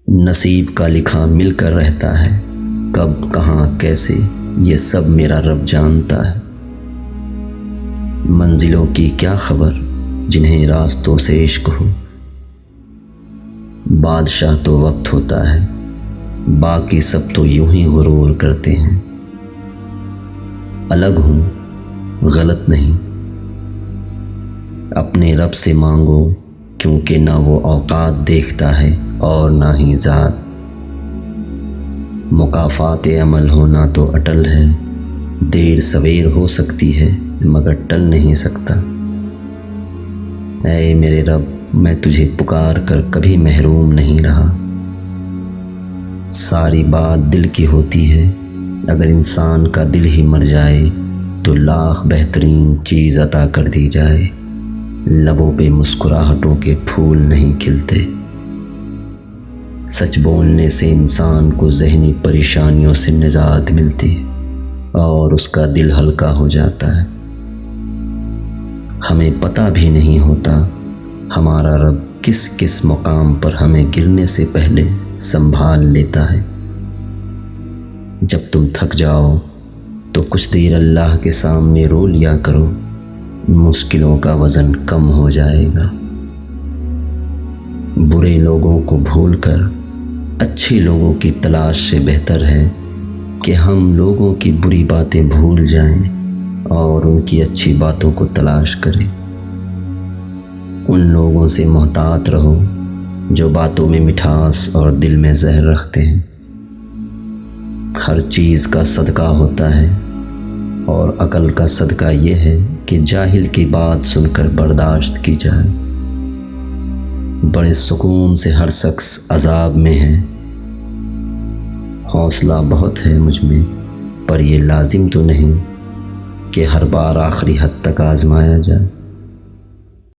نصیب کا لکھا مل کر رہتا ہے، کب کہاں کیسے یہ سب میرا رب جانتا ہے۔ منزلوں کی کیا خبر جنہیں راستوں سے عشق ہو، بادشاہ تو وقت ہوتا ہے، باقی سب تو یوں ہی غرور کرتے ہیں۔ الگ ہوں غلط نہیں، اپنے رب سے مانگو، کیونکہ نہ وہ اوقات دیکھتا ہے اور نہ ہی ذات۔ مکافات عمل ہونا تو اٹل ہے، دیر سویر ہو سکتی ہے مگر ٹل نہیں سکتا۔ اے میرے رب، میں تجھے پکار کر کبھی محروم نہیں رہا۔ ساری بات دل کی ہوتی ہے، اگر انسان کا دل ہی مر جائے تو لاکھ بہترین چیز عطا کر دی جائے، لبوں پہ مسکراہٹوں کے پھول نہیں کھلتے۔ سچ بولنے سے انسان کو ذہنی پریشانیوں سے نجات ملتی اور اس کا دل ہلکا ہو جاتا ہے۔ ہمیں پتہ بھی نہیں ہوتا ہمارا رب کس کس مقام پر ہمیں گرنے سے پہلے سنبھال لیتا ہے۔ جب تم تھک جاؤ تو کچھ دیر اللہ کے سامنے رو لیا کرو، مشکلوں کا وزن کم ہو جائے گا۔ برے لوگوں کو بھول کر اچھی لوگوں کی تلاش سے بہتر ہے کہ ہم لوگوں کی بری باتیں بھول جائیں اور ان کی اچھی باتوں کو تلاش کریں۔ ان لوگوں سے محتاط رہو جو باتوں میں مٹھاس اور دل میں زہر رکھتے ہیں۔ ہر چیز کا صدقہ ہوتا ہے اور عقل کا صدقہ یہ ہے کہ جاہل کی بات سن کر برداشت کی جائے۔ بڑے سکون سے ہر شخص عذاب میں ہے۔ حوصلہ بہت ہے مجھ میں، پر یہ لازم تو نہیں کہ ہر بار آخری حد تک آزمایا جائے۔